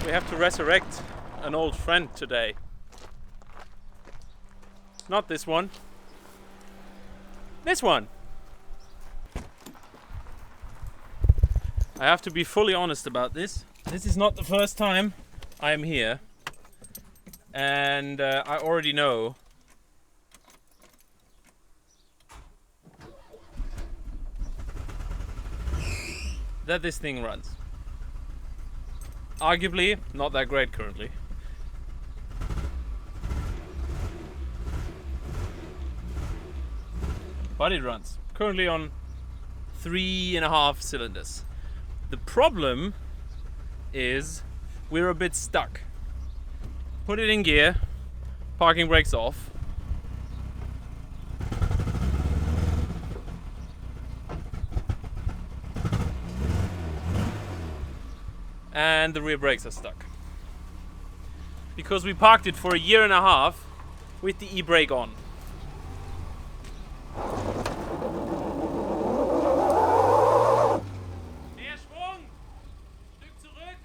We have to resurrect an old friend today. Not this one. This one! I have to be fully honest about this. This is not the first time I am here. And I already know that this thing runs. Arguably, not that great currently. But it runs. Currently on 3.5 cylinders. The problem is we're a bit stuck. Put it in gear, parking brakes off. And the rear brakes are stuck. Because we parked it for 1.5 years with the e-brake on. Mehr Schwung! Stück zurück!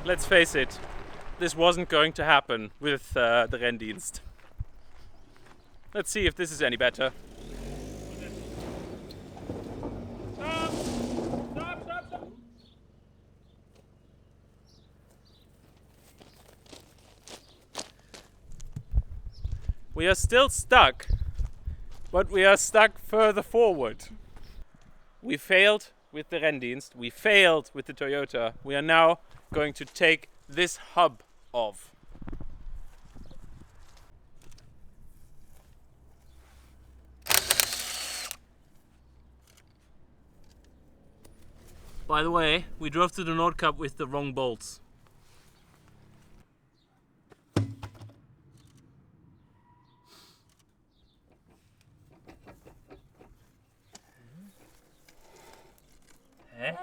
Let's face it. This wasn't going to happen with the Renndienst. Let's see if this is any better. Stop! Stop, stop, stop! We are still stuck, but we are stuck further forward. We failed with the Renndienst, we failed with the Toyota. We are now going to take this hub off. By the way, we drove to the Nordcup with the wrong bolts. Hä?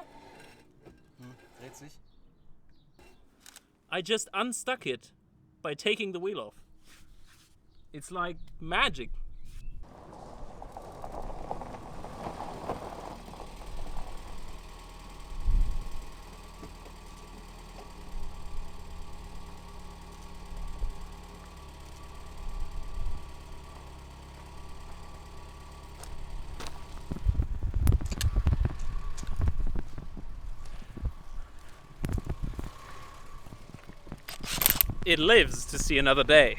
Dreht sich. I just unstuck it by taking the wheel off. It's like magic. It lives to see another day.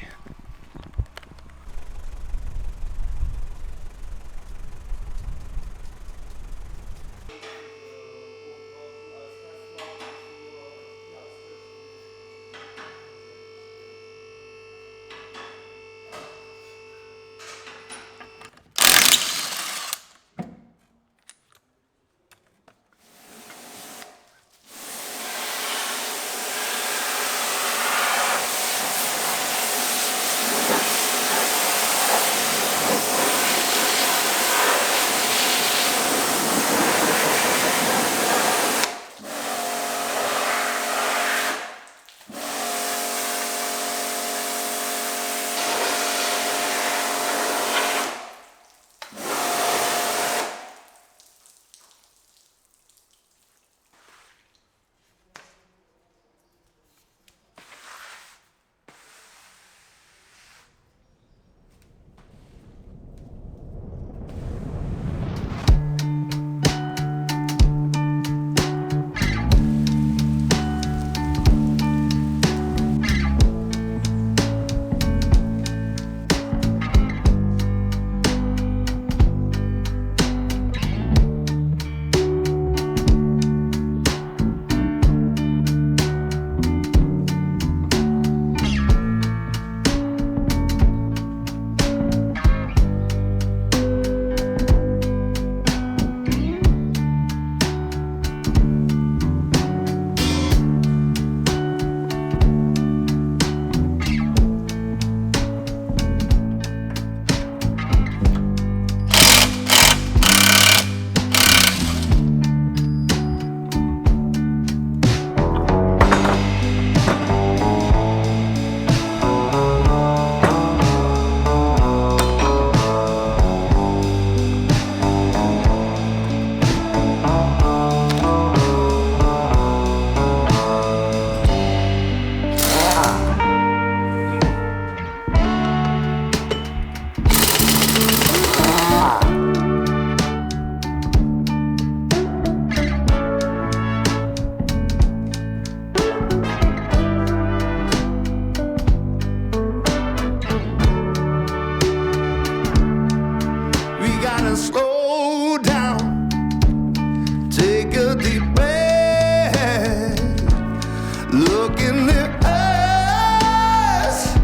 Look in the eyes,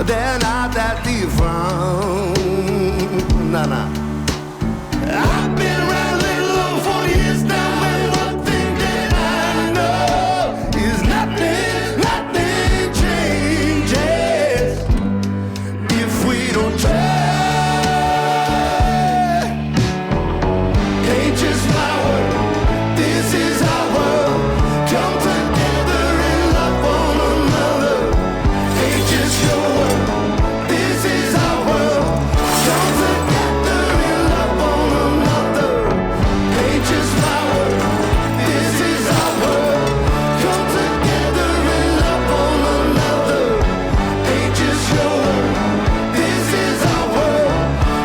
they're not that different. Nah, nah. I've been around a little over 40 years now, and one thing that I know is nothing changes if we don't try. Ain't just my world, this is our world. Come together and love one another. Ain't just your world, this is our world. Come together and love one another. Ain't just my world, this is our world. Come together and love one another. Ain't just your world, this is our world.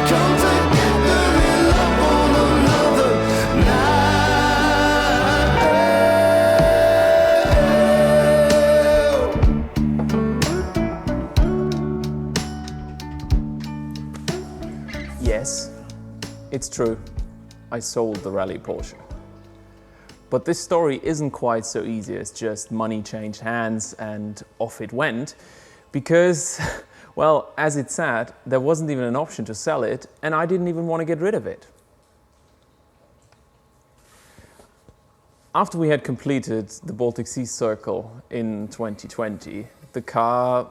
Come together and love one another. Yes, it's true. I sold the rally Porsche. But this story isn't quite so easy as just money changed hands and off it went, because, well, as it's sad, there wasn't even an option to sell it, and I didn't even want to get rid of it. After we had completed the Baltic Sea Circle in 2020, the car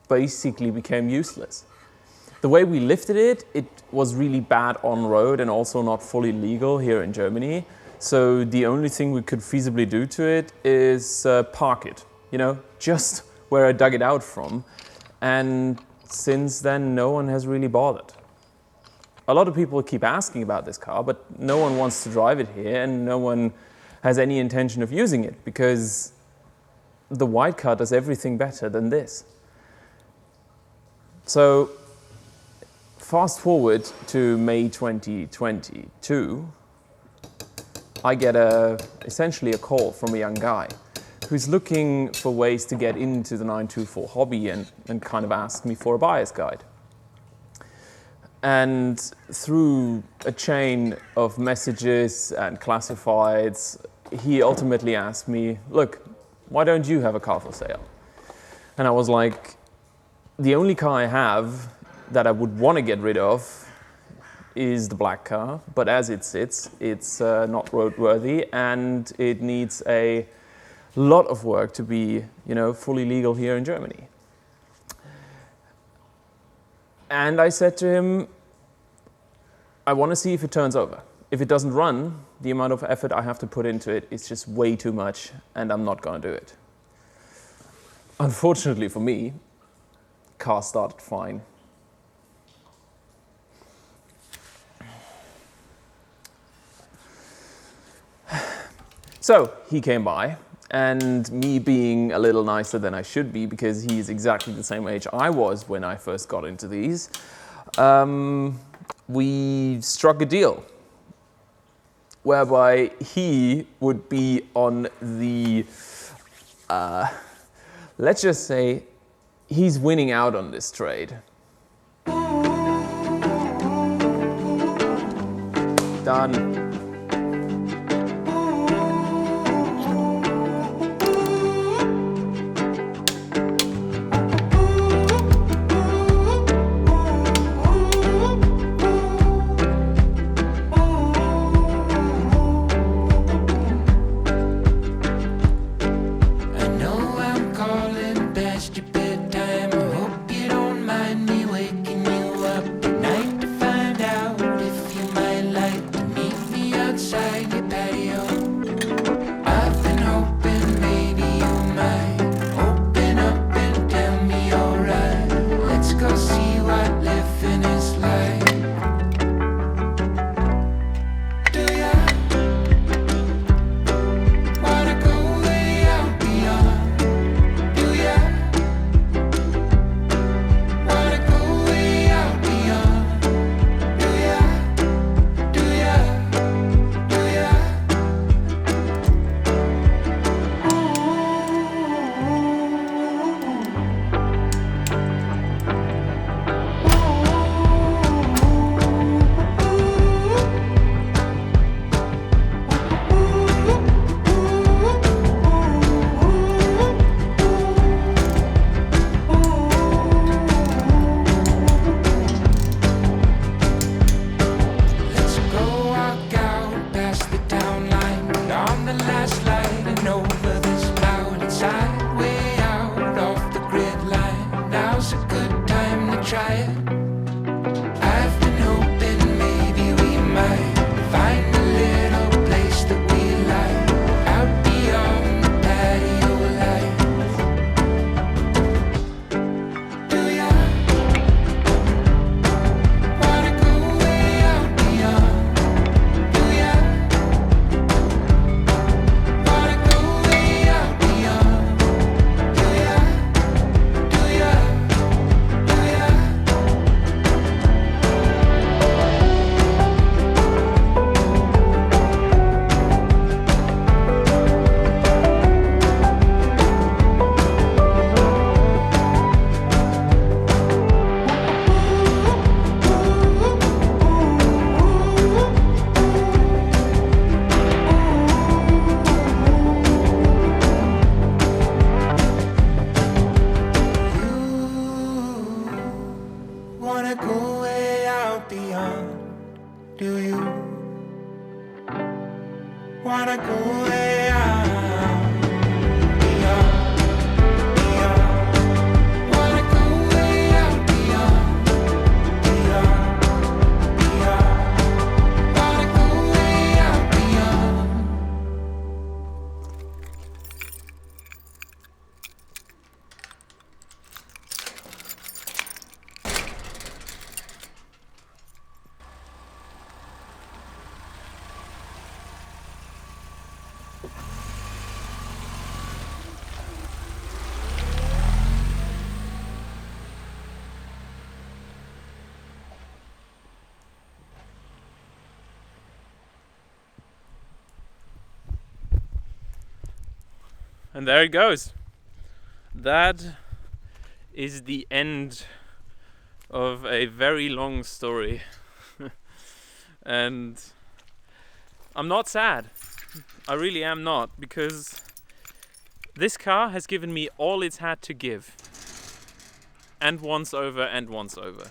basically became useless. The way we lifted it, it was really bad on road and also not fully legal here in Germany. So the only thing we could feasibly do to it is park it, you know, just where I dug it out from. And since then, no one has really bothered. A lot of people keep asking about this car, but no one wants to drive it here and no one has any intention of using it because the white car does everything better than this. So fast forward to May 2022, I get essentially a call from a young guy who's looking for ways to get into the 924 hobby and kind of asked me for a buyer's guide. And through a chain of messages and classifieds, he ultimately asked me, look, why don't you have a car for sale? And I was like, the only car I have that I would want to get rid of is the black car, but as it sits, it's not roadworthy and it needs a lot of work to be, you know, fully legal here in Germany. And I said to him, I want to see if it turns over. If it doesn't run, the amount of effort I have to put into it is just way too much and I'm not going to do it. Unfortunately for me, car started fine. So he came by, and me being a little nicer than I should be, because he's exactly the same age I was when I first got into these, we struck a deal whereby he would be on the, let's just say, he's winning out on this trade. Done. Meet me And there it goes. That is the end of a very long story. And I'm not sad. I really am not, because this car has given me all it's had to give. And once over and once over.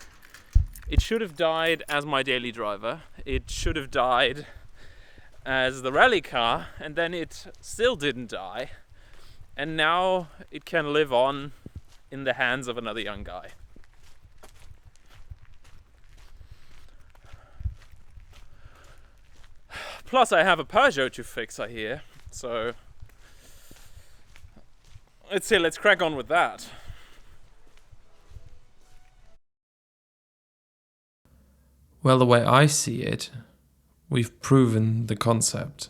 It should have died as my daily driver. It should have died as the rally car, and then it still didn't die. And now it can live on in the hands of another young guy. Plus I have a Peugeot to fix, I hear. So let's crack on with that. Well, the way I see it, we've proven the concept.